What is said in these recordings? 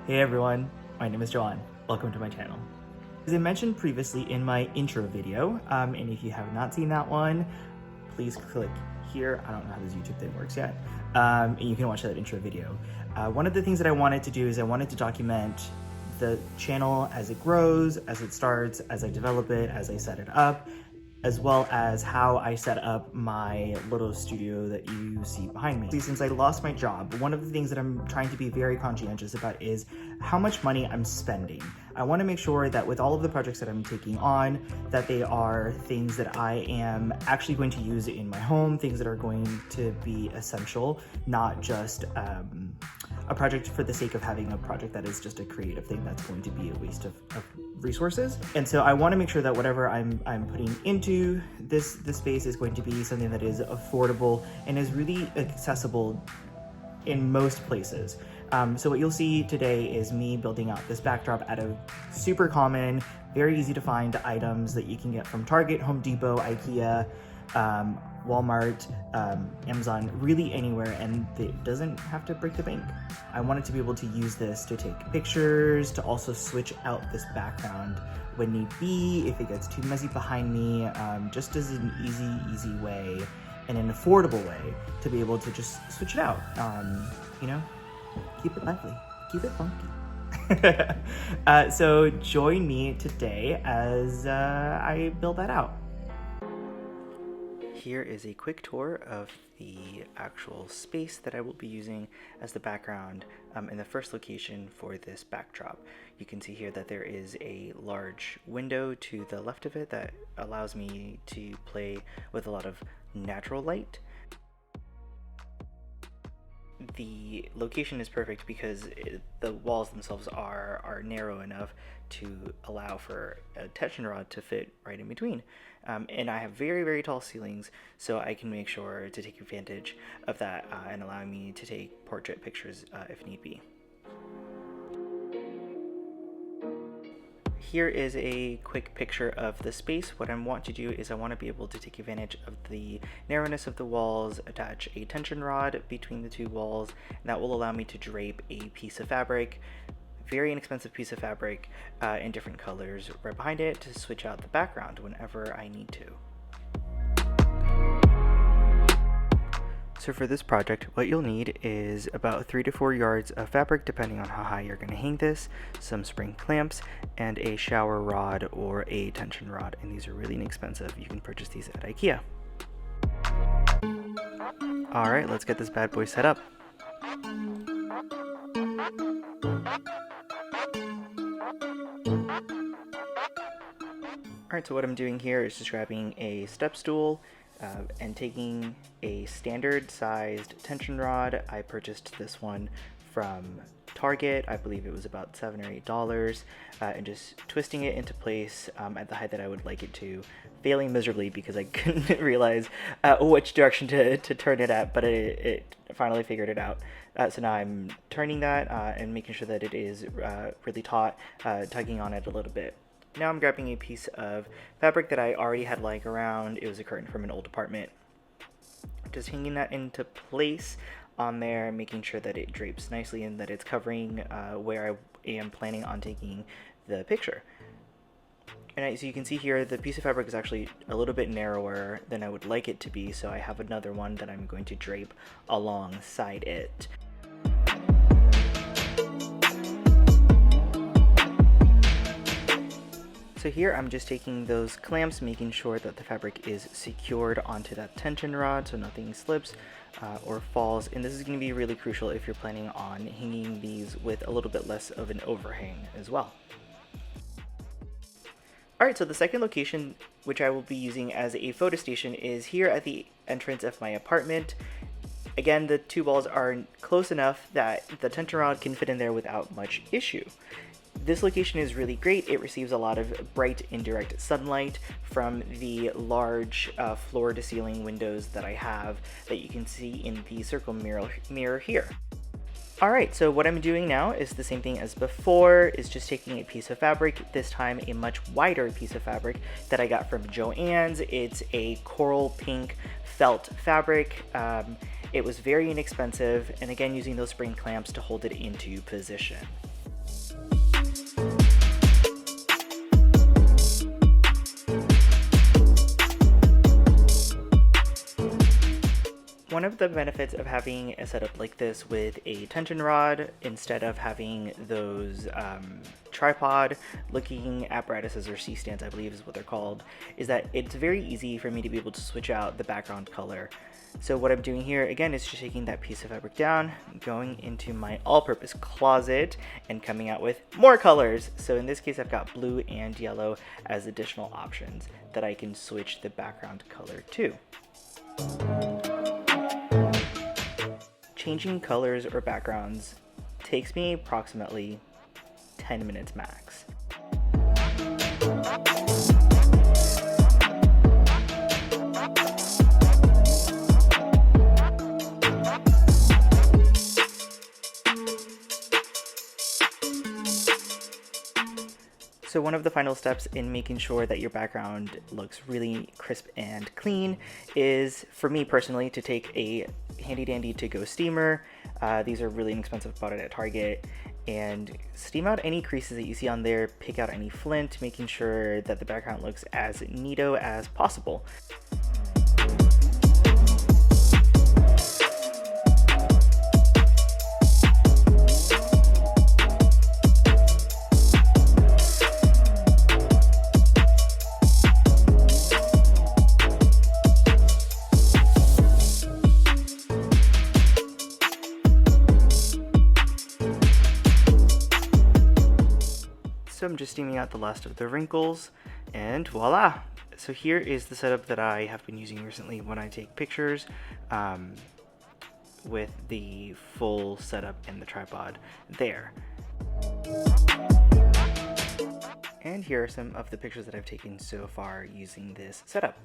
Hey everyone, my name is Joanne. Welcome to my channel. As I mentioned previously in my intro video, and if you have not seen that one, please click here. I don't know how this YouTube thing works yet. And you can watch that intro video. One of the things that I wanted to do is I wanted to document the channel as it grows, as it starts, as I develop it, as I set it up, as well as how I set up my little studio that you see behind me. Since I lost my job, one of the things that I'm trying to be very conscientious about is how much money I'm spending. I want to make sure that with all of the projects that I'm taking on, that they are things that I am actually going to use in my home, things that are going to be essential, not just a project for the sake of having a project that is just a creative thing that's going to be a waste of resources. And so I want to make sure that whatever I'm putting into this space is going to be something that is affordable and is really accessible in most places. So what you'll see today is me building out this backdrop out of super common, very easy to find items that you can get from Target, Home Depot, IKEA, Walmart, Amazon, really anywhere, and it doesn't have to break the bank. I wanted to be able to use this to take pictures, to also switch out this background when need be, if it gets too messy behind me, just as an easy way and an affordable way to be able to just switch it out. You know, keep it lively, keep it funky. So join me today as I build that out. Here is a quick tour of the actual space that I will be using as the background in the first location for this backdrop. You can see here that there is a large window to the left of it that allows me to play with a lot of natural light. The location is perfect because the walls themselves are narrow enough to allow for a tension rod to fit right in between. And I have very tall ceilings, so I can make sure to take advantage of that and allow me to take portrait pictures if need be. Here is a quick picture of the space. What I want to do is I want to be able to take advantage of the narrowness of the walls, attach a tension rod between the two walls, and that will allow me to drape a piece of fabric, very inexpensive piece of fabric in different colors right behind it to switch out the background whenever I need to. So for this project, what you'll need is about 3 to 4 yards of fabric, depending on how high you're going to hang this, some spring clamps, and a shower rod or a tension rod. And these are really inexpensive. You can purchase these at IKEA. All right, let's get this bad boy set up. Alright, so what I'm doing here is just grabbing a step stool and taking a standard sized tension rod. I purchased this one from Target. I believe it was about $7 or $8, and just twisting it into place at the height that I would like it to, failing miserably because I couldn't realize which direction to turn it at, but it finally figured it out. So now I'm turning that and making sure that it is really taut, tugging on it a little bit. Now I'm grabbing a piece of fabric that I already had lying around. It was a curtain from an old apartment. Just hanging that into place on there, making sure that it drapes nicely and that it's covering where I am planning on taking the picture. And so you can see here the piece of fabric is actually a little bit narrower than I would like it to be, so I have another one that I'm going to drape alongside it. So here I'm just taking those clamps, making sure that the fabric is secured onto that tension rod so nothing slips or falls. And this is going to be really crucial if you're planning on hanging these with a little bit less of an overhang as well. Alright, so the second location which I will be using as a photo station is here at the entrance of my apartment. Again, the two walls are close enough that the tension rod can fit in there without much issue. This location is really great. It receives a lot of bright indirect sunlight from the large floor-to-ceiling windows that I have that you can see in the circle mirror here. Alright, so what I'm doing now is the same thing as before, is just taking a piece of fabric, this time a much wider piece of fabric that I got from Joann's. It's a coral pink felt fabric. It was very inexpensive, and again using those spring clamps to hold it into position. One of the benefits of having a setup like this with a tension rod instead of having those tripod looking apparatuses, or C-stands I believe is what they're called, is that it's very easy for me to be able to switch out the background color. So what I'm doing here again is just taking that piece of fabric down, going into my all-purpose closet and coming out with more colors. So in this case I've got blue and yellow as additional options that I can switch the background color to. Changing colors or backgrounds takes me approximately 10 minutes max. So one of the final steps in making sure that your background looks really crisp and clean is, for me personally, to take a handy dandy to-go steamer. These are really inexpensive, bought it at Target, and steam out any creases that you see on there, pick out any flint, making sure that the background looks as neato as possible. So I'm just steaming out the last of the wrinkles, and voila! So here is the setup that I have been using recently when I take pictures, with the full setup and the tripod there. And here are some of the pictures that I've taken so far using this setup.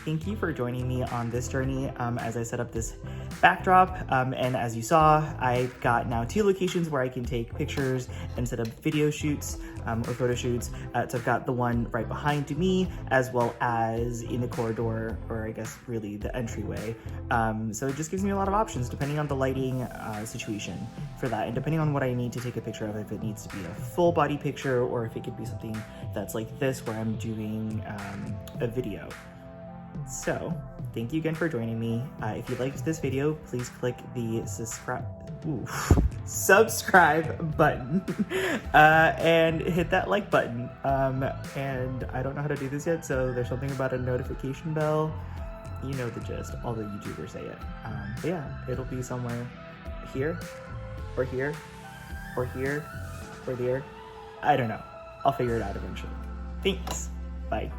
Thank you for joining me on this journey as I set up this backdrop, and as you saw, I've got now 2 locations where I can take pictures and set up video shoots or photo shoots. So I've got the one right behind me, as well as in the corridor, or I guess really the entryway. So it just gives me a lot of options depending on the lighting situation for that, and depending on what I need to take a picture of, if it needs to be a full body picture or if it could be something that's like this where I'm doing a video. So, thank you again for joining me. If you liked this video, please click the subscribe button and hit that like button. And I don't know how to do this yet, so there's something about a notification bell. You know the gist, all the YouTubers say it. But yeah, it'll be somewhere here, or here, or here, or there. I don't know. I'll figure it out eventually. Thanks. Bye.